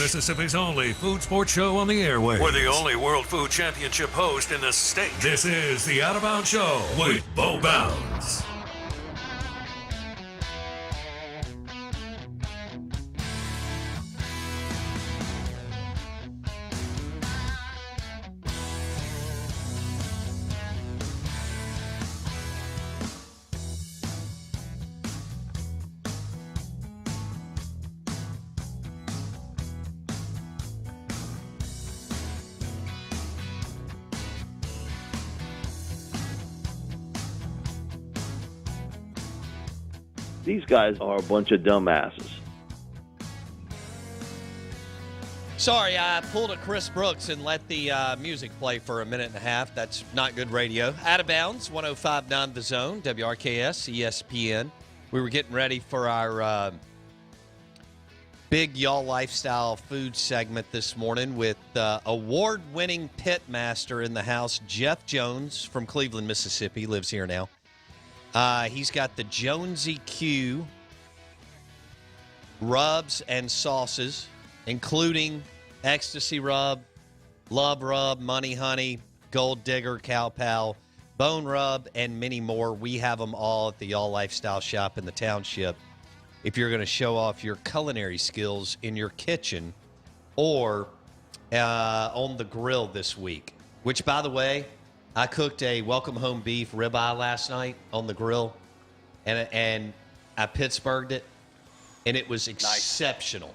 Mississippi's only food sports show on the airwaves. We're the only World Food Championship host in the state. This is the Out of Bounds Show with Bo Bounds. These guys are a bunch of dumbasses. Sorry, I pulled a Chris Brooks and let the music play for a minute and a half. That's not good radio. Out of Bounds, 105.9 The Zone, WRKS, ESPN. We were getting ready for our big Y'all Lifestyle food segment this morning with award-winning pit master in the house, Jeff Jones from Cleveland, Mississippi. Lives here now. He's got the Jonesy Q rubs and sauces, including Ecstasy Rub, Love Rub, Money Honey, Gold Digger, Cow Pal, Bone Rub, and many more. We have them all at the Y'all Lifestyle Shop in the township. If you're going to show off your culinary skills in your kitchen or on the grill this week, which, by the way, I cooked a welcome home beef ribeye last night on the grill, and I Pittsburghed it, and it was exceptional.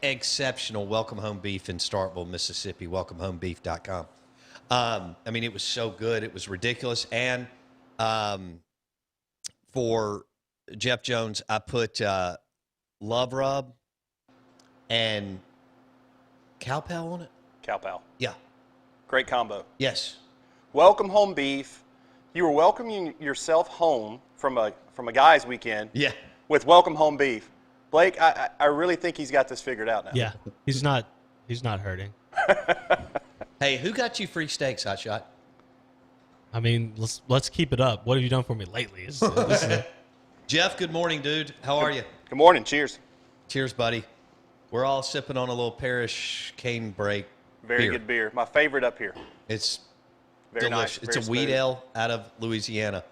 Exceptional welcome home beef in Starkville, Mississippi, welcomehomebeef.com. I mean, it was so good. It was ridiculous. And for Jeff Jones, I put Love Rub and Cow Pal on it. Cow Pal. Yeah. Great combo. Yes. Welcome home beef. You were welcoming yourself home from a guy's weekend. Yeah. With welcome home beef. Blake, I really think he's got this figured out now. Yeah. He's not hurting. Hey, who got you free steaks, Hotshot? I mean, let's keep it up. What have you done for me lately? Jeff, good morning, dude. How are you? Good morning. Cheers. Cheers, buddy. We're all sipping on a little Parish Cane Break. Very good beer. My favorite up here. It's very delicious. Nice. It's a wheat ale out of Louisiana.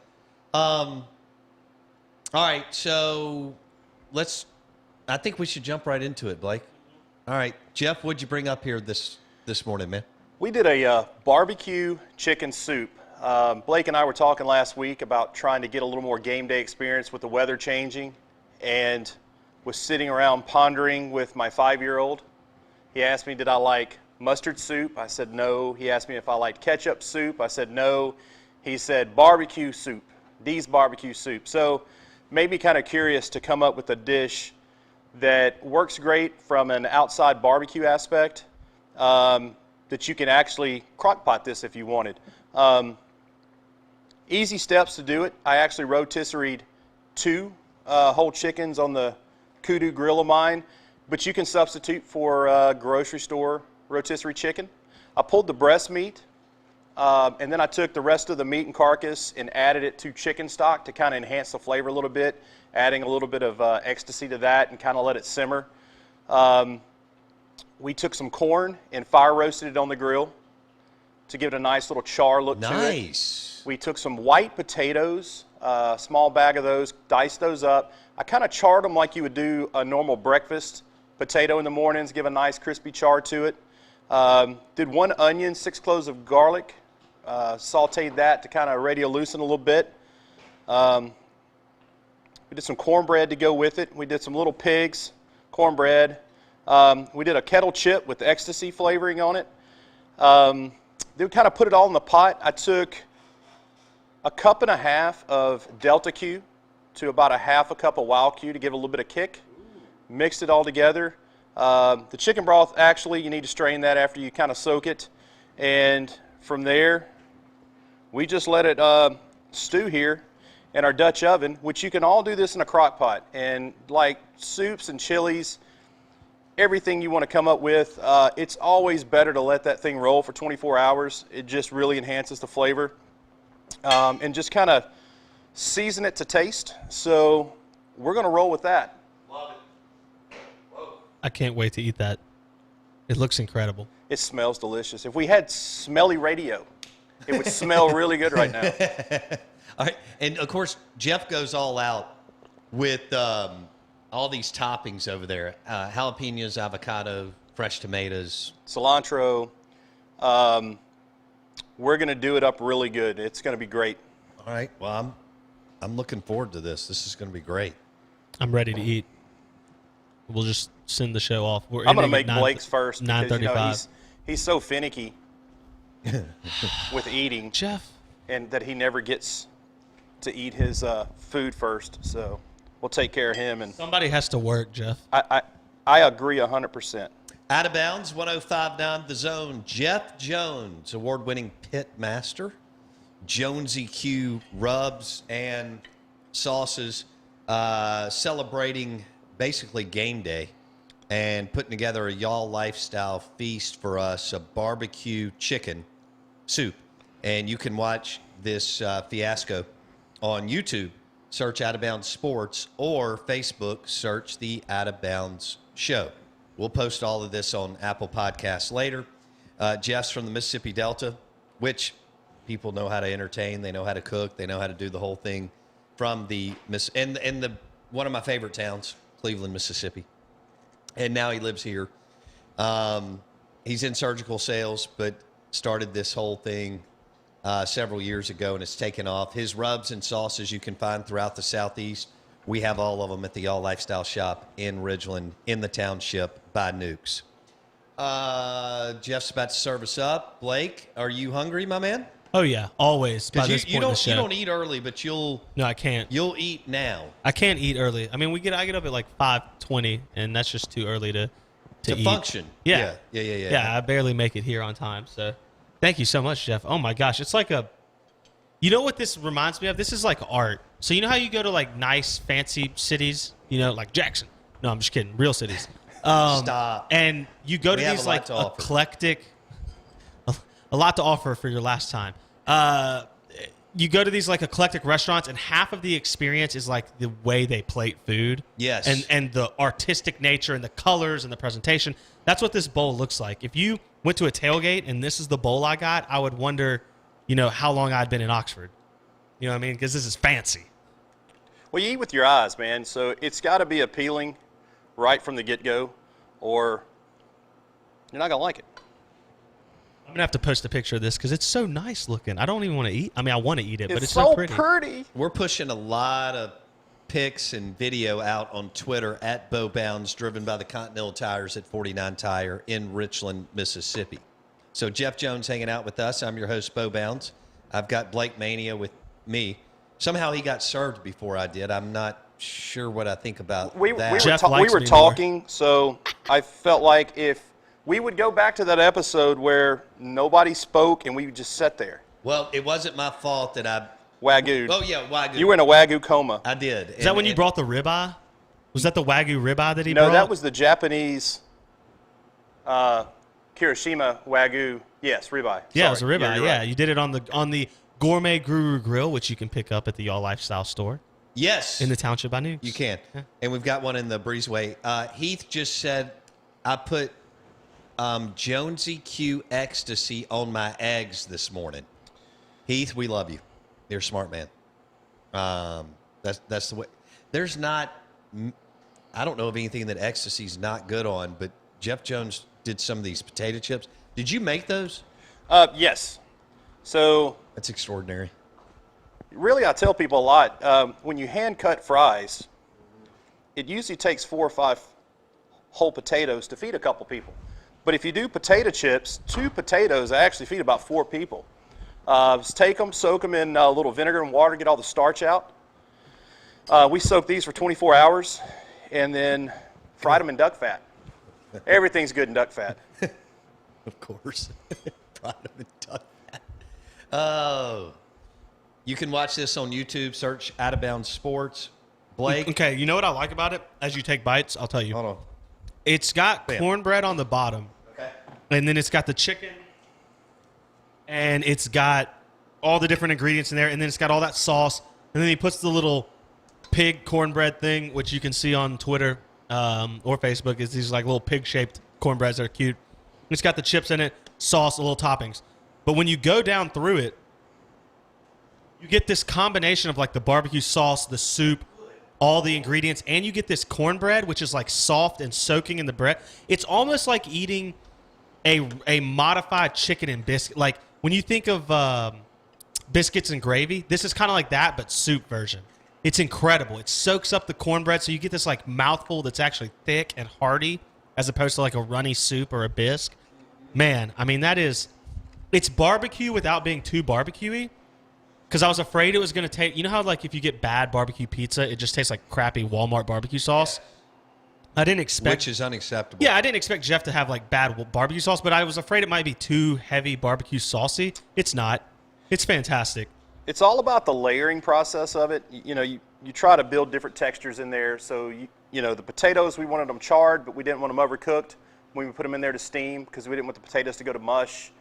All right, so I think we should jump right into it, Blake. All right, Jeff, what'd you bring up here this morning, man? We did a barbecue chicken soup. Blake and I were talking last week about trying to get a little more game day experience with the weather changing, and was sitting around pondering with my 5-year-old. He asked me, did I like mustard soup? I said no. He asked me if I liked ketchup soup. I said no. He said barbecue soup, D's barbecue soup. So made me kind of curious to come up with a dish that works great from an outside barbecue aspect, that you can actually crock pot this if you wanted. Easy steps to do it. I actually rotisseried 2 whole chickens on the Kudu grill of mine, but you can substitute for grocery store rotisserie chicken. I pulled the breast meat, and then I took the rest of the meat and carcass and added it to chicken stock to kind of enhance the flavor a little bit, adding a little bit of ecstasy to that and kind of let it simmer. We took some corn and fire roasted it on the grill to give it a nice little char look to it. Nice. We took some white potatoes, a small bag of those, diced those up. I kind of charred them like you would do a normal breakfast potato in the mornings, give a nice crispy char to it. Did 1 onion, 6 cloves of garlic, sauteed that to kind of radioloosen a little bit. We did some cornbread to go with it. We did some little pigs, cornbread. We did a kettle chip with ecstasy flavoring on it. Then we kind of put it all in the pot. I took a 1.5 cups of Delta Q to about a 1/2 cup of Wild Q to give it a little bit of kick. Mixed it all together. The chicken broth, actually, you need to strain that after you kind of soak it. And from there, we just let it stew here in our Dutch oven, which you can all do this in a crock pot. And like soups and chilies, everything you want to come up with, it's always better to let that thing roll for 24 hours. It just really enhances the flavor. And just kind of season it to taste. So we're going to roll with that. Love it. Whoa. I can't wait to eat that. It looks incredible. It smells delicious. If we had smelly radio, it would smell really good right now. All right. And, of course, Jeff goes all out with all these toppings over there. Jalapenos, avocado, fresh tomatoes. Cilantro. We're going to do it up really good. It's going to be great. All right. Well, I'm looking forward to this. This is going to be great. I'm ready to eat. We'll just send the show off. I'm going to make Blake's first because 9:35. He's so finicky with eating, Jeff. and that he never gets to eat his food first. So we'll take care of him. And Somebody has to work, Jeff. I agree 100%. Out of bounds, 105.9 The Zone. Jeff Jones, award-winning pit master. Jonesy Q rubs and sauces, celebrating basically game day and putting together a y'all lifestyle feast for us, a barbecue chicken soup. And you can watch this fiasco on YouTube. Search Out of Bounds Sports, or Facebook, search the Out of Bounds Show. We'll post all of this on Apple Podcasts later. Jeff's from the Mississippi Delta, which people know how to entertain. They know how to cook. They know how to do the whole thing from the one of my favorite towns, Cleveland, Mississippi. And now he lives here. He's in surgical sales, but started this whole thing several years ago, and it's taken off. His rubs and sauces you can find throughout the Southeast. We have all of them at the Y'all Lifestyle Shop in Ridgeland, in the township by Nukes. Jeff's about to serve us up. Blake, are you hungry, my man? Oh, yeah, always. By this You point in the show. you don't eat early, but No, I can't. You'll eat now. I can't eat early. I mean, I get up at like 5:20, and that's just too early to eat. Function. Yeah. Yeah. I barely make it here on time. So thank you so much, Jeff. Oh, my gosh. It's like you know what this reminds me of? This is like art. So you know how you go to like nice, fancy cities, like Jackson? No, I'm just kidding. Real cities. Stop. And you go to We have these a lot like to offer. eclectic, a lot to offer for your last time. You go to these like eclectic restaurants, and half of the experience is like the way they plate food. Yes. And the artistic nature and the colors and the presentation. That's what this bowl looks like. If you went to a tailgate and this is the bowl I got, I would wonder, how long I'd been in Oxford. You know what I mean? Because this is fancy. Well, you eat with your eyes, man. So it's got to be appealing right from the get-go, or you're not going to like it. I'm going to have to post a picture of this because it's so nice looking. I don't even want to eat. I mean, I want to eat it, but it's so pretty. We're pushing a lot of pics and video out on Twitter at Bo Bounds, driven by the Continental Tires at 49 Tire in Richland, Mississippi. So Jeff Jones hanging out with us. I'm your host, Bo Bounds. I've got Blake Mania with me. Somehow he got served before I did. I'm not sure what I think about that. We were talking, so I felt like if we would go back to that episode where nobody spoke and we just sat there. Well, it wasn't my fault that I Wagyu. Oh, yeah, Wagyu. You were in a Wagyu coma. I did. Is that when you brought the ribeye? Was that the Wagyu ribeye that he No, brought? that was the Japanese Kirishima Wagyu. Yes, ribeye. Yeah, it was a Sorry. ribeye. You're Yeah, right. you did it on the Gourmet Guru Grill, which you can pick up at the Y'all Lifestyle store Yes. in the township by Nukes. You can. Yeah. And we've got one in the breezeway. Heath just said I put Jonesy Q Ecstasy on my eggs this morning. Heath, we love you. You're a smart man. That's the way. There's not. I don't know of anything that Ecstasy's not good on, but Jeff Jones did some of these potato chips. Did you make those? Yes. So That's extraordinary. really, I tell people a lot, when you hand cut fries, it usually takes 4 or 5 whole potatoes to feed a couple people. But if you do potato chips, 2 potatoes actually feed about 4 people. Just take them, soak them in a little vinegar and water, get all the starch out. We soak these for 24 hours and then fried them in duck fat. Everything's good in duck fat. Of course. Fried them in duck fat. Oh. You can watch this on YouTube. Search Out of Bounds Sports. Blake. Okay, you know what I like about it? As you take bites, I'll tell you. Hold on. It's got cornbread on the bottom. Okay. And then it's got the chicken. And it's got all the different ingredients in there. And then it's got all that sauce. And then he puts the little pig cornbread thing, which you can see on Twitter. or Facebook is these like little pig-shaped cornbreads that are cute. It's got the chips in it, sauce, little toppings. But when you go down through it, you get this combination of like the barbecue sauce, the soup, all the ingredients, and you get this cornbread, which is like soft and soaking in the bread. It's almost like eating a modified chicken and biscuit. Like when you think of biscuits and gravy, this is kind of like that, but soup version. It's incredible. It soaks up the cornbread, so you get this like mouthful that's actually thick and hearty, as opposed to like a runny soup or a bisque. Man, I mean, it's barbecue without being too barbecue-y. Because I was afraid it was going to take, you know how like if you get bad barbecue pizza, it just tastes like crappy Walmart barbecue sauce? I didn't expect. Which is unacceptable. Yeah, I didn't expect Jeff to have like bad barbecue sauce, but I was afraid it might be too heavy barbecue saucy. It's not. It's fantastic. It's all about the layering process of it. You try to build different textures in there. So, the potatoes, we wanted them charred, but we didn't want them overcooked when we put them in there to steam because we didn't want the potatoes to go to mush.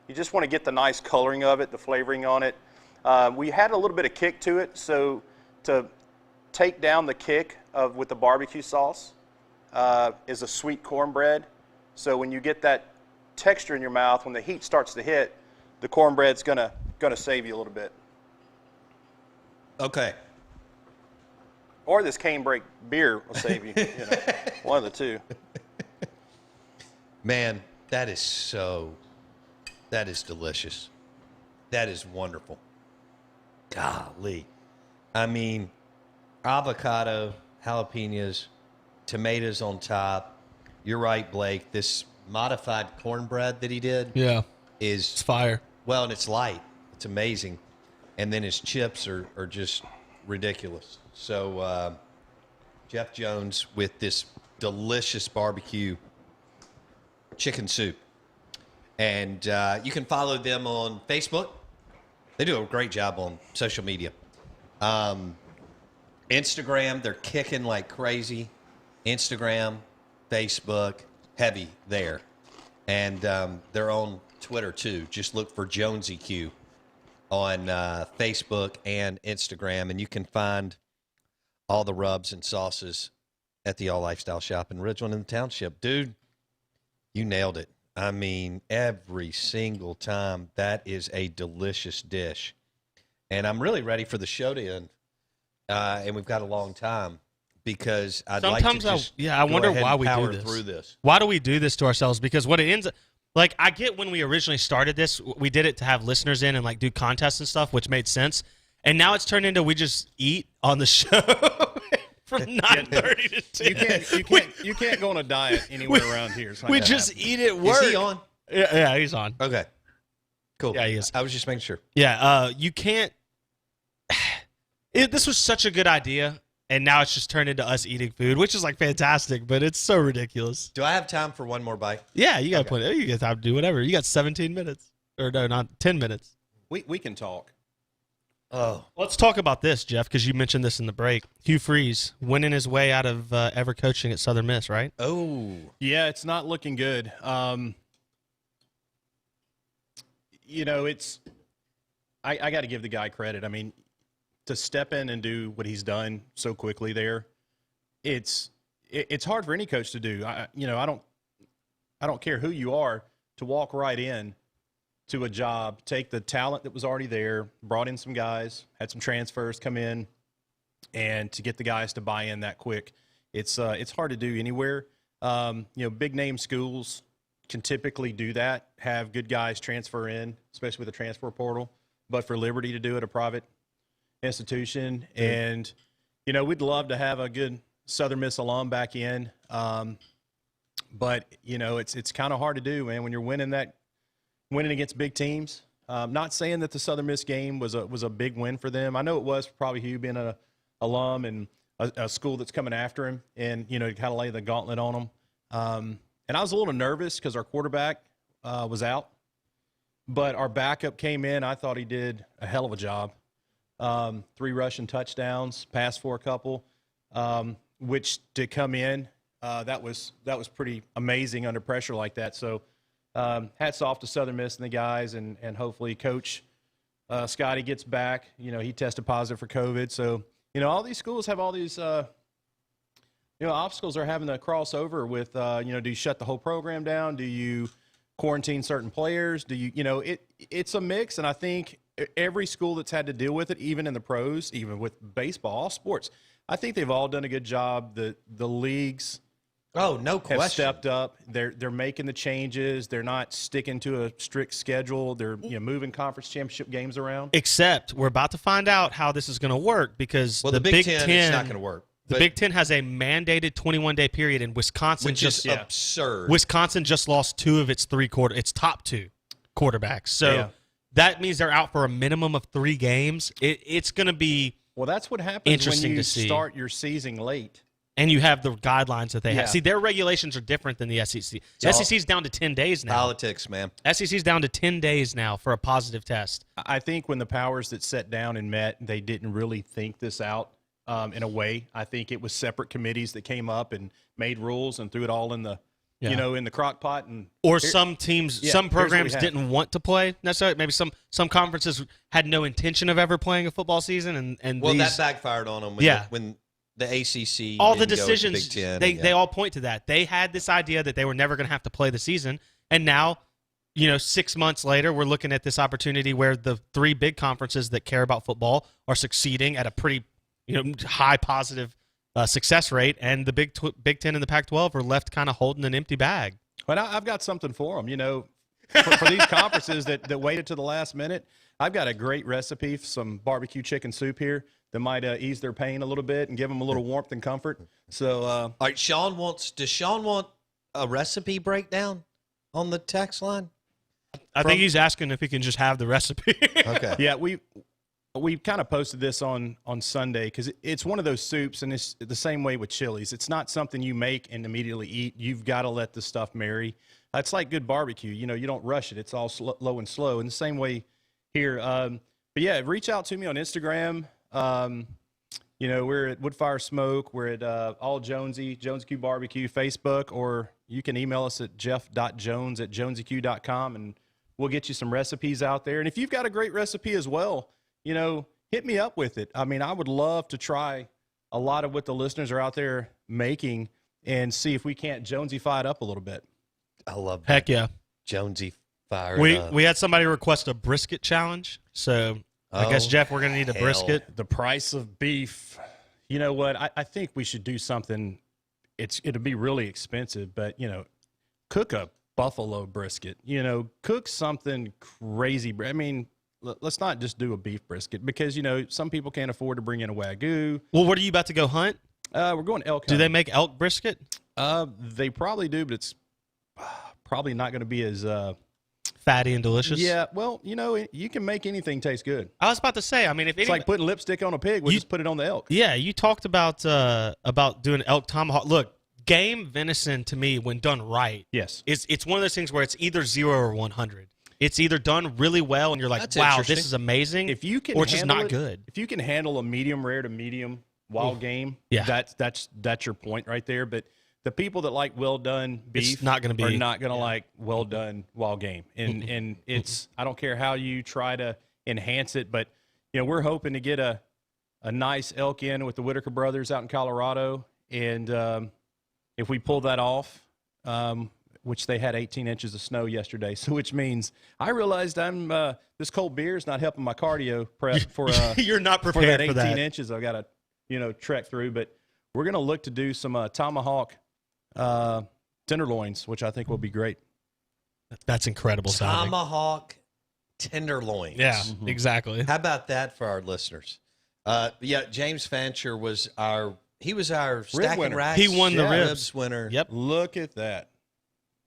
You just want to get the nice coloring of it, the flavoring on it. We had a little bit of kick to it, so to take down the kick with the barbecue sauce is a sweet cornbread. So when you get that texture in your mouth, when the heat starts to hit, the cornbread's gonna save you a little bit. Okay. Or this cane break beer will save you. One of the two. Man, that is delicious. That is wonderful. Golly. I mean, avocado, jalapenos, tomatoes on top. You're right, Blake. This modified cornbread that he did is It's fire. Well, and it's light. It's amazing. And then his chips are just ridiculous. So Jeff Jones with this delicious barbecue chicken soup. And you can follow them on Facebook. They do a great job on social media. Instagram, they're kicking like crazy. Instagram, Facebook, heavy there. And they're on Twitter too. Just look for Jonesy Q on Facebook and Instagram. And you can find all the rubs and sauces at the All Lifestyle Shop in Ridgeland in the Township. Dude, you nailed it. I mean, every single time, that is a delicious dish. And I'm really ready for the show to end. And we've got a long time because I'd like to just I wonder why we do power this. through this. Why do we do this to ourselves? Because what it ends up, like I get when we originally started this, we did it to have listeners in and like do contests and stuff, which made sense. And now it's turned into we just eat on the show. From 9:30 to 10. You can't go on a diet anywhere around here. We just eat at work. Is he on? Yeah, he's on. Okay. Cool. Yeah, he is. I was just making sure. Yeah, you can't. This was such a good idea, and now it's just turned into us eating food, which is like fantastic, but it's so ridiculous. Do I have time for one more bite? Yeah, you got you got time to do whatever. You got 17 minutes, or no, not 10 minutes. We can talk. Oh, Let's talk about this, Jeff, because you mentioned this in the break. Hugh Freeze winning his way out of ever coaching at Southern Miss, right? oh, Yeah, it's not looking good. It's I got to give the guy credit. I mean, to step in and do what he's done so quickly there, it's hard for any coach to do. I don't care who you are, to walk right in to a job, take the talent that was already there, brought in some guys, had some transfers come in, and to get the guys to buy in that quick. It's hard to do anywhere. Big name schools can typically do that, have good guys transfer in, especially with the transfer portal. But for Liberty to do it, a private institution, and we'd love to have a good Southern Miss alum back in, but it's kind of hard to do, man, when you're winning against big teams. Not saying that the Southern Miss game was a big win for them. I know it was, probably Hugh being an alum and a school that's coming after him, and kind of lay the gauntlet on them. And I was a little nervous because our quarterback was out, but our backup came in. I thought he did a hell of a job. 3 rushing touchdowns, passed for a couple, which to come in, that was pretty amazing under pressure like that. So hats off to Southern Miss and the guys, and hopefully Coach Scotty gets back. He tested positive for COVID. So, all these schools have all these obstacles are having to cross over with, do you shut the whole program down? Do you quarantine certain players? Do you, it's a mix. And I think every school that's had to deal with it, even in the pros, even with baseball, all sports, I think they've all done a good job. The leagues Oh, no question. have stepped up. They're making the changes. They're not sticking to a strict schedule. They're moving conference championship games around. Except we're about to find out how this is going to work because the Big Ten, it's not going to work. The Big Ten has a mandated 21-day period, and Wisconsin which is absurd. Wisconsin just lost two of its its top two quarterbacks. So that means they're out for a minimum of 3 games. It's going to be that's what happens interesting when you to see. Start your season late. And you have the guidelines that they Yeah. have. See, their regulations are different than the SEC. The SEC's down to 10 days now. Politics, man. SEC's down to 10 days now for a positive test. I think when the powers that sat down and met, they didn't really think this out in a way. I think it was separate committees that came up and made rules and threw it all in the in the crock pot. Or some teams, some programs have. didn't want to play necessarily. Maybe some conferences had no intention of ever playing a football season. And that backfired on them when the ACC, all the didn't go with decisions, the Big Ten, they all point to that. They had this idea that they were never going to have to play the season, and now, 6 months later, we're looking at this opportunity where the 3 big conferences that care about football are succeeding at a pretty, high positive success rate, and the Big Ten and the Pac-12 are left kind of holding an empty bag. But I've got something for them. For these conferences that waited to the last minute, I've got a great recipe for some barbecue chicken soup here that might ease their pain a little bit and give them a little warmth and comfort. So, all right, does Sean want a recipe breakdown on the text line? I think he's asking if he can just have the recipe. Okay. Yeah, we kind of posted this on Sunday because it's one of those soups, and it's the same way with chilies. It's not something you make and immediately eat. You've got to let the stuff marry. It's like good barbecue. You don't rush it. It's all low and slow. In the same way here. But yeah, reach out to me on Instagram. We're at Woodfire Smoke. We're at All Jonesy Q Barbecue, Facebook, or you can email us at jeff.jones@jonesyq.com, and we'll get you some recipes out there. And if you've got a great recipe as well, hit me up with it. I mean, I would love to try a lot of what the listeners are out there making and see if we can't Jonesify it up a little bit. I love that. Heck yeah. Jonesy fired up. We had somebody request a brisket challenge, so I guess, Jeff, we're going to need a brisket. The price of beef. You know what? I think we should do something. It'll be really expensive, but, cook a buffalo brisket. Cook something crazy. I mean, let's not just do a beef brisket because, some people can't afford to bring in a Wagyu. Well, what are you about to go hunt? We're going elk hunting. Do they make elk brisket? They probably do, but it's probably not going to be as fatty and delicious. Yeah, well, you can make anything taste good. I was about to say, I mean, if it's like putting lipstick on a pig, we'll just put it on the elk. Yeah, you talked about doing elk tomahawk. Look, game venison to me, when done right, yes, it's one of those things where it's either 0 or 100. It's either done really well and you're like, That's wow, interesting. this is amazing, if you can, or it's just not good. If you can handle a medium rare to medium wild game, that's your point right there. But the people that like well done beef are not going to like well done wild game, and it's I don't care how you try to enhance it, but we're hoping to get a nice elk in with the Whitaker brothers out in Colorado, and if we pull that off, which they had 18 inches of snow yesterday, so which means I realized this cold beer is not helping my cardio prep for you're not prepared for for that 18 inches. I've got to trek through, but we're going to look to do some tomahawk tenderloins, which I think will be great. That's incredible sounding. Tomahawk tenderloins. Yeah, exactly. How about that for our listeners? James Fancher was our stacking winner. racks. He won the ribs winner. Yep. Look at that.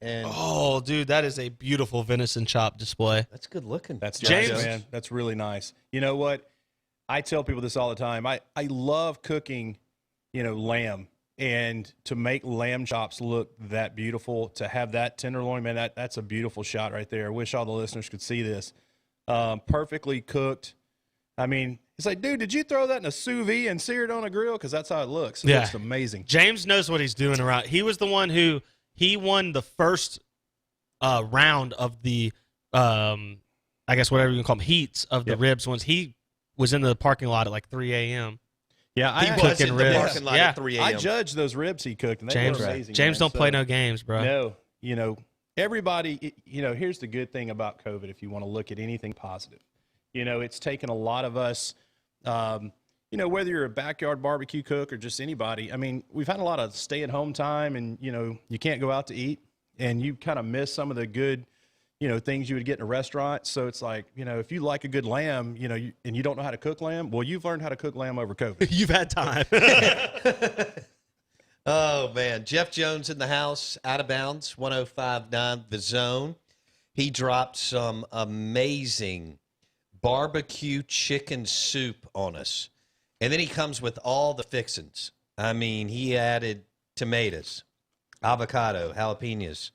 And oh, dude, that is a beautiful venison chop display. That's good looking. That's James. nice, man. That's really nice. You know what? I tell people this all the time. I love cooking, lamb. And to make lamb chops look that beautiful, to have that tenderloin, man, that's a beautiful shot right there. I wish all the listeners could see this. Perfectly cooked. I mean, it's like, dude, did you throw that in a sous vide and sear it on a grill? Because that's how it looks. It looks amazing. James knows what he's doing around. He was the one who won the first round of the, I guess whatever you can call them, heats of the ribs once he was in the parking lot at like 3 a.m. Yeah, He was in the ribs. parking lot Yeah. at 3 I a.m. judged those ribs he cooked, and they James, were amazing. James man. don't play So, no games, bro. No, everybody, here's the good thing about COVID if you want to look at anything positive. It's taken a lot of us, whether you're a backyard barbecue cook or just anybody, I mean, we've had a lot of stay-at-home time and, you can't go out to eat, and you kind of miss some of the good, things you would get in a restaurant. So it's like, if you like a good lamb, and you don't know how to cook lamb, well, you've learned how to cook lamb over COVID. You've had time. Oh, man. Jeff Jones in the house, out of bounds, 105.9 The Zone. He dropped some amazing barbecue chicken soup on us. And then he comes with all the fixins. I mean, he added tomatoes, avocado, jalapenos,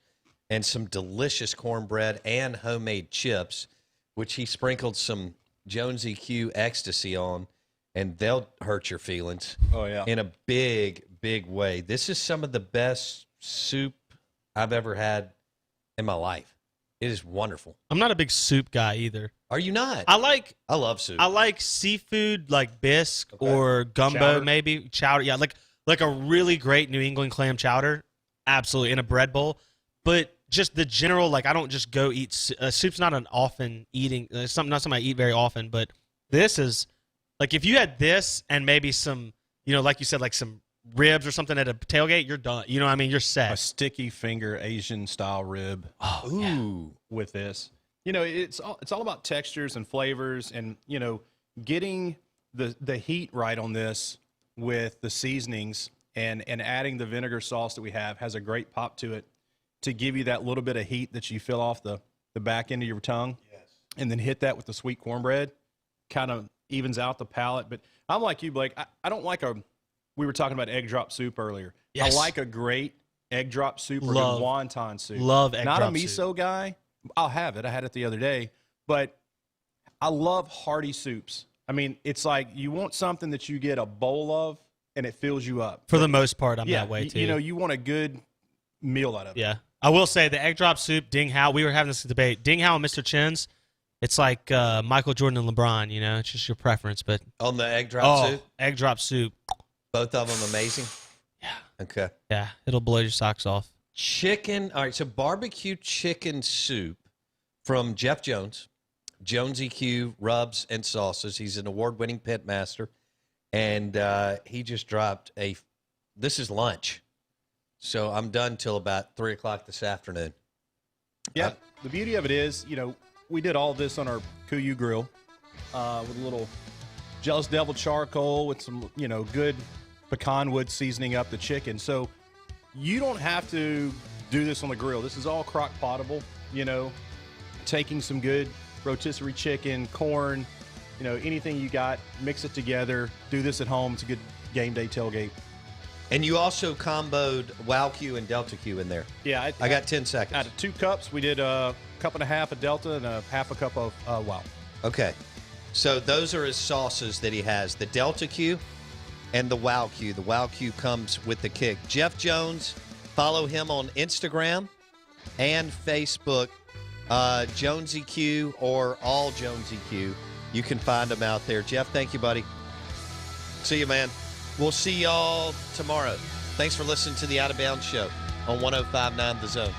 and some delicious cornbread and homemade chips, which he sprinkled some Jonesy Q ecstasy on, and they'll hurt your feelings. Oh, yeah. In a big, big way. This is some of the best soup I've ever had in my life. It is wonderful. I'm not a big soup guy either. Are you not? I love soup. I like seafood, like bisque or gumbo, Chowder. maybe chowder. Yeah, like a really great New England clam chowder, absolutely in a bread bowl. But just the general, like I don't just go eat soup's not an often eating. Not something I eat very often. But this is like if you had this and maybe some, like you said, like some ribs or something at a tailgate, you're done. You know what I mean? You're set. A sticky finger Asian style rib. Oh, Ooh. With this. It's all about textures and flavors and, getting the heat right on this with the seasonings and adding the vinegar sauce that we have has a great pop to it to give you that little bit of heat that you feel off the back end of your tongue. Yes. And then hit that with the sweet cornbread, kind of evens out the palate. But I'm like you, Blake. I don't like we were talking about egg drop soup earlier. Yes. I like a great egg drop soup or Love. good wonton soup. Love egg Not drop a miso soup. guy. I'll have it. I had it the other day. But I love hearty soups. I mean, it's like you want something that you get a bowl of and it fills you up. For the most part, I'm yeah, that way too. You want a good meal out of it. Yeah. I will say the egg drop soup, Ding Hao, we were having this debate. Ding Hao and Mr. Chin's, it's like Michael Jordan and LeBron, it's just your preference. But On the egg drop soup? egg drop soup. Both of them amazing? Yeah. Okay. Yeah, it'll blow your socks off. Chicken. All right, so barbecue chicken soup from Jeff Jones, Jonesy Q rubs and sauces. He's an award-winning pit master, and he just dropped this is lunch. So I'm done till about 3 o'clock this afternoon. Yeah. The beauty of it is, we did all this on our Kuyu grill with a little Jealous Devil charcoal with some, good pecan wood seasoning up the chicken. So you don't have to do this on the grill. This is all crock potable, taking some good rotisserie chicken, corn, anything you got, mix it together, do this at home. It's a good game day tailgate. And you also comboed Wow Q and Delta Q in there. Yeah. I got 10 seconds. Out of 2 cups, we did a cup and a half of Delta and a half a cup of Wow. Okay. So those are his sauces that he has. The Delta Q and the Wow Q. The Wow Q comes with the kick. Jeff Jones, follow him on Instagram and Facebook. Jonesy Q or all Jonesy Q. You can find him out there. Jeff, thank you, buddy. See you, man. We'll see y'all tomorrow. Thanks for listening to the Out of Bounds Show on 105.9 The Zone.